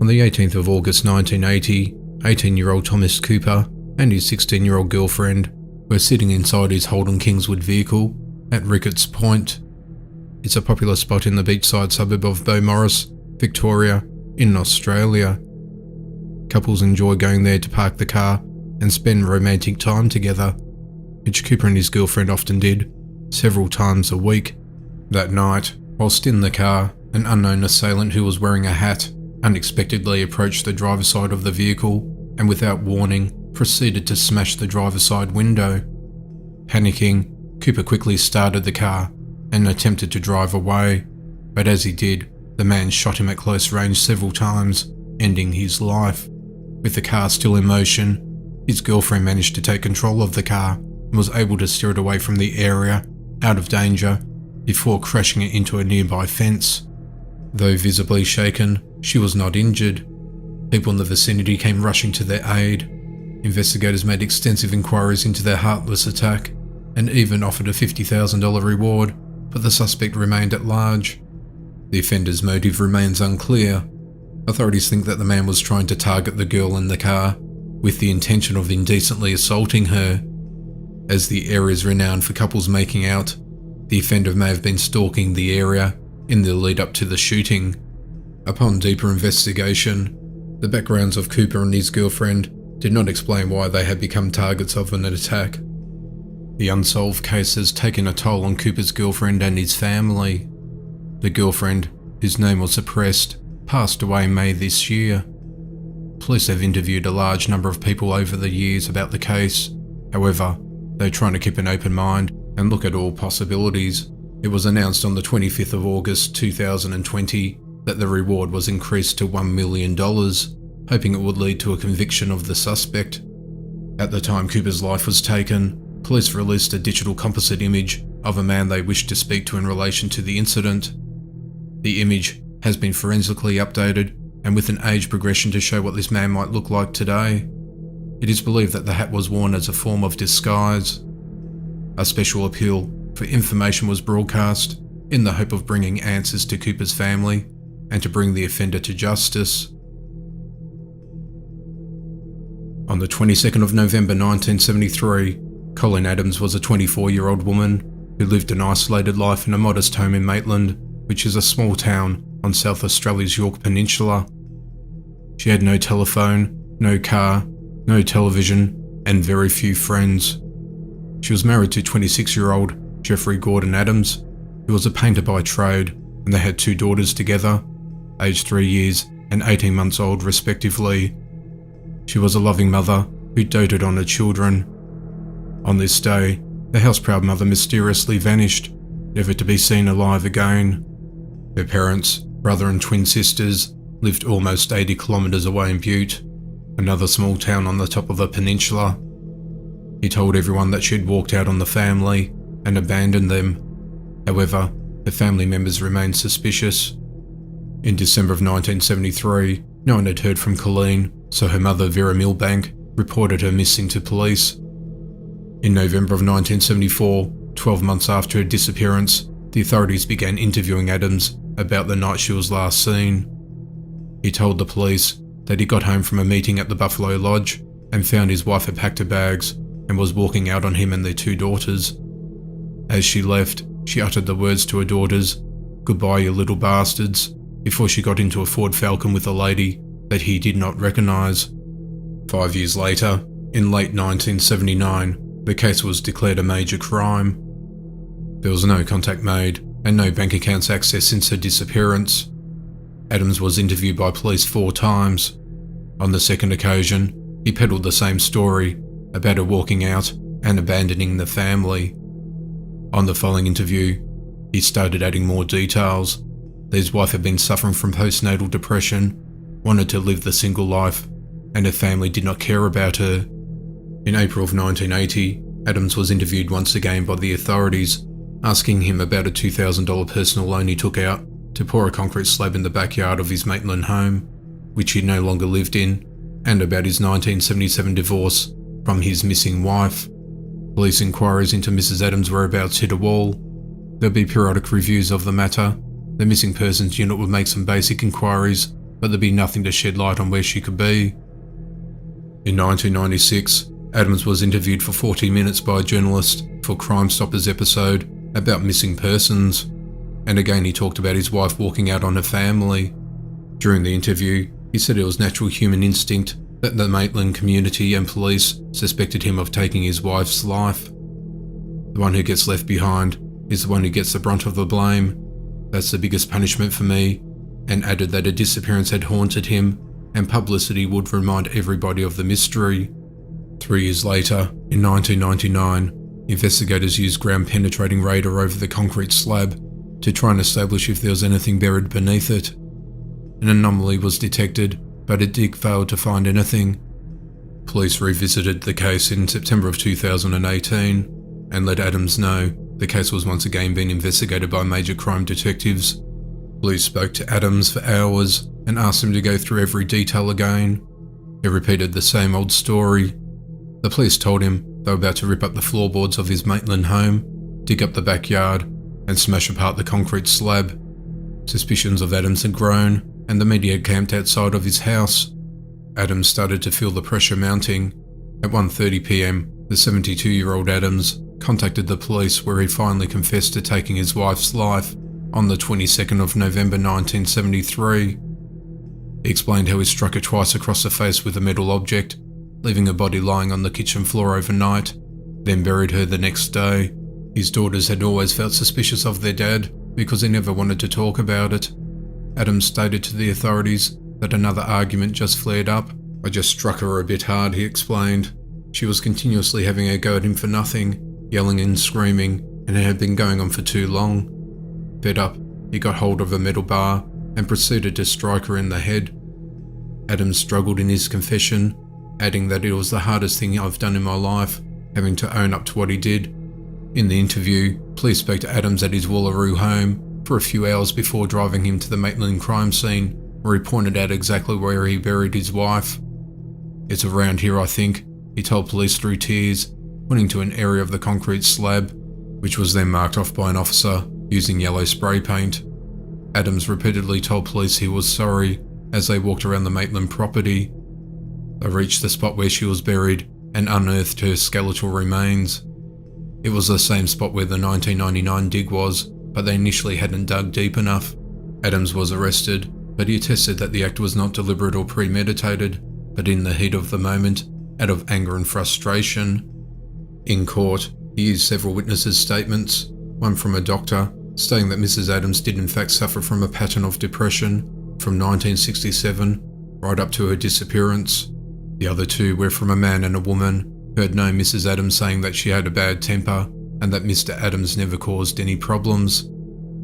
On the 18th of August 1980, 18-year-old Thomas Cooper and his 16-year-old girlfriend were sitting inside his Holden Kingswood vehicle at Ricketts Point. It's a popular spot in the beachside suburb of Beaumaris, Victoria, in Australia. Couples enjoy going there to park the car and spend romantic time together, which Cooper and his girlfriend often did, several times a week. That night, whilst in the car, an unknown assailant who was wearing a hat unexpectedly approached the driver's side of the vehicle and without warning proceeded to smash the driver's side window. Panicking, Cooper quickly started the car and attempted to drive away, but as he did, the man shot him at close range several times, ending his life. With the car still in motion, his girlfriend managed to take control of the car and was able to steer it away from the area, out of danger, before crashing it into a nearby fence. Though visibly shaken, she was not injured. People in the vicinity came rushing to their aid. Investigators made extensive inquiries into their heartless attack and even offered a $50,000 reward, but the suspect remained at large. The offender's motive remains unclear. Authorities think that the man was trying to target the girl in the car with the intention of indecently assaulting her. As the area is renowned for couples making out, the offender may have been stalking the area in the lead up to the shooting. Upon deeper investigation, the backgrounds of Cooper and his girlfriend did not explain why they had become targets of an attack. The unsolved case has taken a toll on Cooper's girlfriend and his family. The girlfriend, whose name was suppressed, passed away in May this year. Police have interviewed a large number of people over the years about the case. However, they're trying to keep an open mind and look at all possibilities. It was announced on the 25th of August 2020 that the reward was increased to $1 million, hoping it would lead to a conviction of the suspect. At the time Cooper's life was taken, police released a digital composite image of a man they wished to speak to in relation to the incident. The image has been forensically updated and with an age progression to show what this man might look like today. It is believed that the hat was worn as a form of disguise. A special appeal for information was broadcast in the hope of bringing answers to Cooper's family and to bring the offender to justice. On the 22nd of November 1973, Colleen Adams was a 24-year-old woman who lived an isolated life in a modest home in Maitland, which is a small town on South Australia's Yorke Peninsula. She had no telephone, no car, no television, and very few friends. She was married to 26-year-old Jeffrey Gordon Adams, who was a painter by trade, and they had 2 daughters together, aged 3 years and 18 months old respectively. She was a loving mother who doted on her children. On this day, the house-proud mother mysteriously vanished, never to be seen alive again. Her parents, brother and twin sisters, lived almost 80 kilometres away in Butte, another small town on the top of a peninsula. He told everyone that she had walked out on the family and abandoned them. However, the family members remained suspicious. In December of 1973, no one had heard from Colleen, so her mother, Vera Milbank, reported her missing to police. In November of 1974, 12 months after her disappearance, the authorities began interviewing Adams about the night she was last seen. He told the police that he got home from a meeting at the Buffalo Lodge and found his wife had packed her bags and was walking out on him and their 2 daughters. As she left, she uttered the words to her daughters, "Goodbye, you little bastards," before she got into a Ford Falcon with a lady that he did not recognise. 5 years later, in late 1979, the case was declared a major crime. There was no contact made and no bank accounts accessed since her disappearance. Adams was interviewed by police 4 times. On the second occasion, he peddled the same story about her walking out and abandoning the family. On the following interview, he started adding more details. That his wife had been suffering from postnatal depression, wanted to live the single life, and her family did not care about her. In April of 1980, Adams was interviewed once again by the authorities, asking him about a $2,000 personal loan he took out to pour a concrete slab in the backyard of his Maitland home, which he no longer lived in, and about his 1977 divorce from his missing wife. Police inquiries into Mrs. Adams' whereabouts hit a wall. There'll be periodic reviews of the matter. The Missing Persons Unit would make some basic inquiries, but there'd be nothing to shed light on where she could be. In 1996, Adams was interviewed for 40 minutes by a journalist for Crime Stoppers episode about missing persons, and again he talked about his wife walking out on her family. During the interview, he said it was natural human instinct that the Maitland community and police suspected him of taking his wife's life. The one who gets left behind is the one who gets the brunt of the blame. That's the biggest punishment for me, and added that a disappearance had haunted him and publicity would remind everybody of the mystery. 3 years later, in 1999, investigators used ground-penetrating radar over the concrete slab to try and establish if there was anything buried beneath it. An anomaly was detected, but a dig failed to find anything. Police revisited the case in September of 2018 and let Adams know the case was once again being investigated by major crime detectives. Police spoke to Adams for hours and asked him to go through every detail again. He repeated the same old story. The police told him they were about to rip up the floorboards of his Maitland home, dig up the backyard, and smash apart the concrete slab. Suspicions of Adams had grown, and the media camped outside of his house. Adams started to feel the pressure mounting. At 1:30 p.m, the 72-year-old Adams contacted the police, where he finally confessed to taking his wife's life on the 22nd of November 1973. He explained how he struck her twice across the face with a metal object, leaving her body lying on the kitchen floor overnight, then buried her the next day. His daughters had always felt suspicious of their dad because he never wanted to talk about it. Adams stated to the authorities that another argument just flared up. "I just struck her a bit hard," he explained. She was continuously having a go at him for nothing, yelling and screaming, and it had been going on for too long. Fed up, he got hold of a metal bar and proceeded to strike her in the head. Adams struggled in his confession, adding that it was the hardest thing I've done in my life, having to own up to what he did. In the interview, police spoke to Adams at his Wallaroo home for a few hours before driving him to the Maitland crime scene, where he pointed out exactly where he buried his wife. "It's around here, I think," he told police through tears, pointing to an area of the concrete slab, which was then marked off by an officer using yellow spray paint. Adams repeatedly told police he was sorry as they walked around the Maitland property. They reached the spot where she was buried and unearthed her skeletal remains. It was the same spot where the 1999 dig was, but they initially hadn't dug deep enough. Adams was arrested, but he attested that the act was not deliberate or premeditated, but in the heat of the moment, out of anger and frustration. In court, he used several witnesses' statements, one from a doctor, stating that Mrs. Adams did in fact suffer from a pattern of depression from 1967 right up to her disappearance. The other two were from a man and a woman who had known Mrs. Adams, saying that she had a bad temper and that Mr. Adams never caused any problems.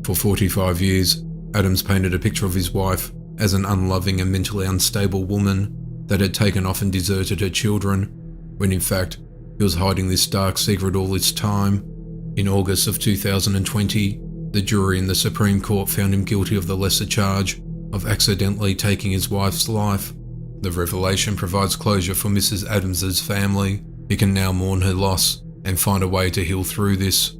For 45 years, Adams painted a picture of his wife as an unloving and mentally unstable woman that had taken off and deserted her children, when in fact, he was hiding this dark secret all this time. In August of 2020, the jury in the Supreme Court found him guilty of the lesser charge of accidentally taking his wife's life. The revelation provides closure for Mrs. Adams's family, who can now mourn her loss and find a way to heal through this.